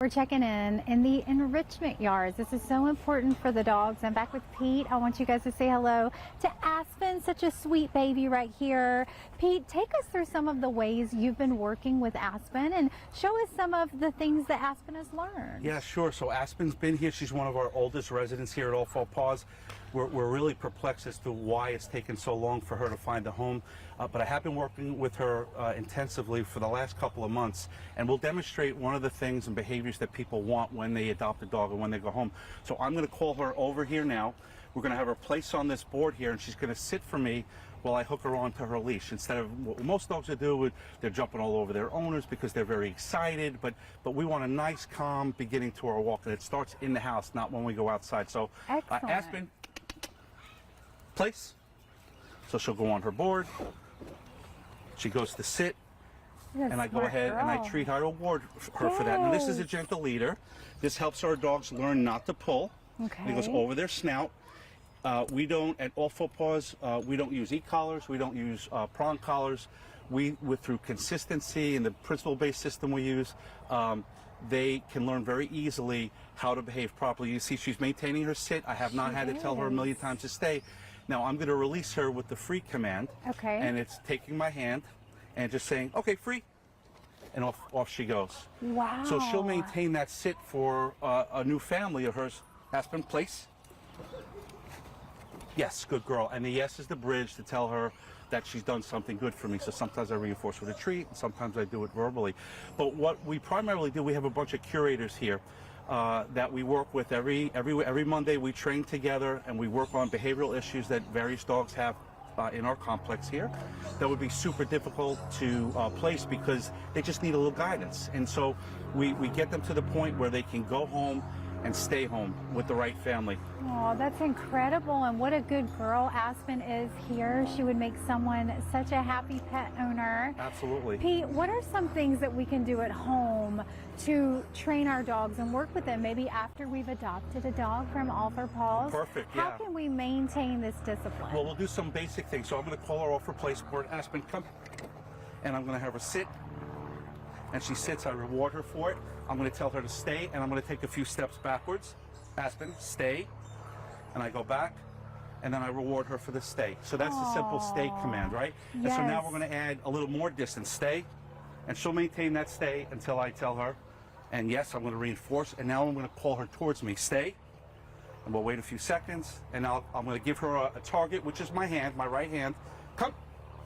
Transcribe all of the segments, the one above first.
We're checking in the enrichment yards. This is so important for the dogs. I'm back with Pete. I want you guys to say hello to Aspen, such a sweet baby right here. Pete, take us through some of the ways you've been working with Aspen and show us some of the things that Aspen has learned. Yeah, sure. So Aspen's been here. She's one of our oldest residents here at All Four Paws. We're really perplexed as to why it's taken so long for her to find a home. But I have been working with her intensively for the last couple of months, and we'll demonstrate one of the things and behaviors that people want when they adopt a dog and when they go home. So I'm going to call her over here now. We're going to have her place on this board here, and she's going to sit for me while I hook her onto her leash. Instead of what most dogs would do, they're jumping all over their owners because they're very excited, but we want a nice, calm beginning to our walk, and it starts in the house, not when we go outside. So Aspen, place. So she'll go on her board. She goes to sit, and I go ahead and I treat her, I reward her for that. And this is a gentle leader. This helps our dogs learn not to pull. Okay. It goes over their snout. We don't, at All Four Paws, we don't use e-collars, we don't use prong collars. Through consistency and the principle-based system we use, they can learn very easily how to behave properly. You see she's maintaining her sit. I have not had to tell her a million times to stay. Now I'm going to release her with the free command. Okay. And it's taking my hand and just saying, okay, free. And off she goes. Wow. So she'll maintain that sit for a new family of hers. Aspen, place. Yes, good girl. And the yes is the bridge to tell her that she's done something good for me. So sometimes I reinforce with a treat, and sometimes I do it verbally. But what we primarily do, we have a bunch of curators here that we work with every Monday. We train together and we work on behavioral issues that various dogs have in our complex here that would be super difficult to place because they just need a little guidance. And so we get them to the point where they can go home and stay home with the right family. Oh, that's incredible. And what a good girl Aspen is here. She would make someone such a happy pet owner. Absolutely. Pete, what are some things that we can do at home to train our dogs and work with them, maybe after we've adopted a dog from All Four Paws? Perfect, yeah. How can we maintain this discipline? Well, we'll do some basic things. So I'm going to call her off her place board. Aspen, come. And I'm going to have her sit. And she sits, I reward her for it. I'm going to tell her to stay, and I'm going to take a few steps backwards. Aspen, stay. And I go back, and then I reward her for the stay. So that's the simple stay command, right? Yes. And so now we're going to add a little more distance. Stay, and she'll maintain that stay until I tell her. And yes, I'm going to reinforce, and now I'm going to call her towards me. Stay, and we'll wait a few seconds, and now I'm going to give her a target, which is my hand, my right hand. Come.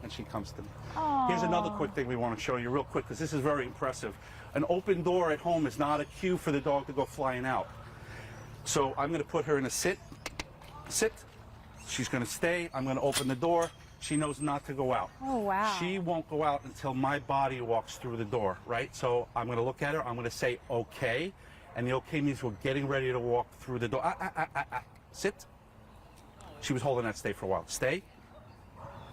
And she comes to me. Aww. Here's another quick thing we want to show you real quick, because this is very impressive. An open door at home is not a cue for the dog to go flying out. So I'm going to put her in a sit. Sit. She's going to stay. I'm going to open the door. She knows not to go out. Oh, wow. She won't go out until my body walks through the door, right? So I'm going to look at her. I'm going to say, okay. And the okay means we're getting ready to walk through the door. Sit. She was holding that stay for a while. Stay.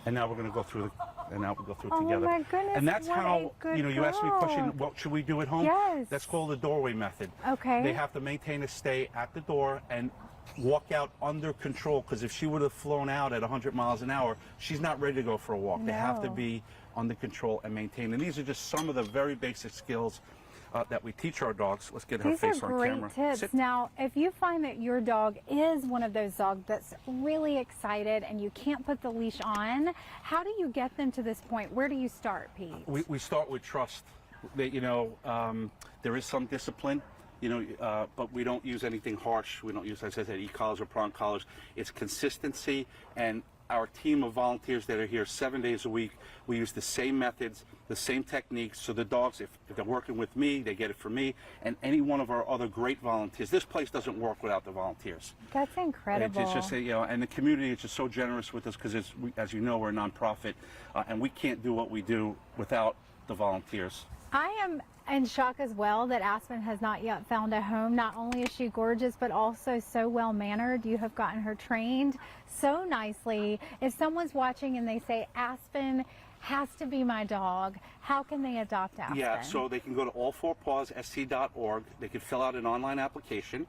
And now we're going to go through together. Oh my goodness! And that's how, you asked me a question, what should we do at home? Yes. That's called the doorway method. Okay. They have to maintain a stay at the door and walk out under control, because if she would have flown out at 100 miles an hour, she's not ready to go for a walk. No. They have to be under control and maintained. And these are just some of the very basic skills that we teach our dogs. Let's get her face on camera. These are great tips. Sit. Now, if you find that your dog is one of those dogs that's really excited and you can't put the leash on, how do you get them to this point? Where do you start, Pete? We start with trust. There is some discipline, but we don't use anything harsh. We don't use, as I said, e-collars or prong collars. It's consistency, and our team of volunteers that are here 7 days a week, we use the same methods, the same techniques, so the dogs, if they're working with me, they get it from me, and any one of our other great volunteers. This place doesn't work without the volunteers. That's incredible. It's just, and the community is just so generous with us, because as you know, we're a nonprofit, and we can't do what we do without the volunteers. I am in shock as well that Aspen has not yet found a home. Not only is she gorgeous, but also so well-mannered. You have gotten her trained so nicely. If someone's watching and they say, Aspen has to be my dog, how can they adopt Aspen? Yeah, so they can go to allfourpawssc.org. They can fill out an online application,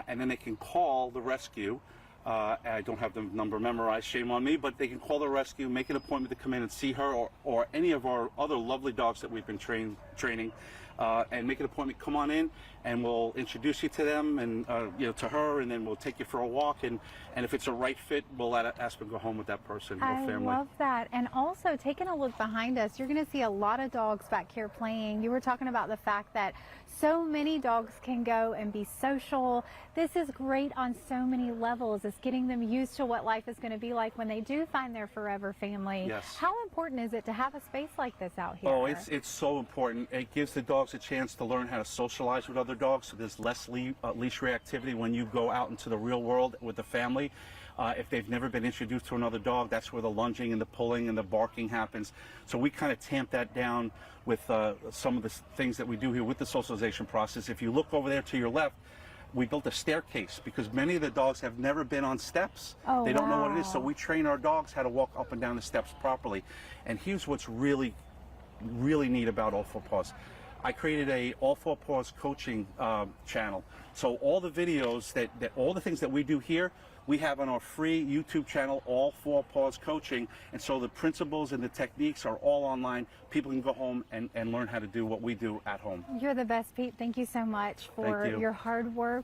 and then they can call the rescue. I don't have the number memorized, shame on me, but they can call the rescue, make an appointment to come in and see her, or any of our other lovely dogs that we've been trained training, and make an appointment. Come on in, and we'll introduce you to them and to her, and then we'll take you for a walk. And if it's a right fit, we'll let Aspen go home with that person or family. I love that. And also, taking a look behind us, you're going to see a lot of dogs back here playing. You were talking about the fact that so many dogs can go and be social. This is great on so many levels. It's getting them used to what life is going to be like when they do find their forever family. Yes. How important is it to have a space like this out here? Oh, it's so important. It gives the dogs a chance to learn how to socialize with other dogs, so there's less leash reactivity when you go out into the real world with the family. If they've never been introduced to another dog, that's where the lunging and the pulling and the barking happens. So we kind of tamp that down with some of the things that we do here with the socialization process. If you look over there to your left, we built a staircase because many of the dogs have never been on steps. Oh, they don't know what it is, wow. so we train our dogs how to walk up and down the steps properly. And here's what's really, really neat about All Four Paws. I created a All Four Paws coaching channel. So all the videos all the things that we do here, we have on our free YouTube channel, All Four Paws Coaching. And so the principles and the techniques are all online. People can go home and learn how to do what we do at home. You're the best, Pete. Thank you so much for Thank you. your hard work.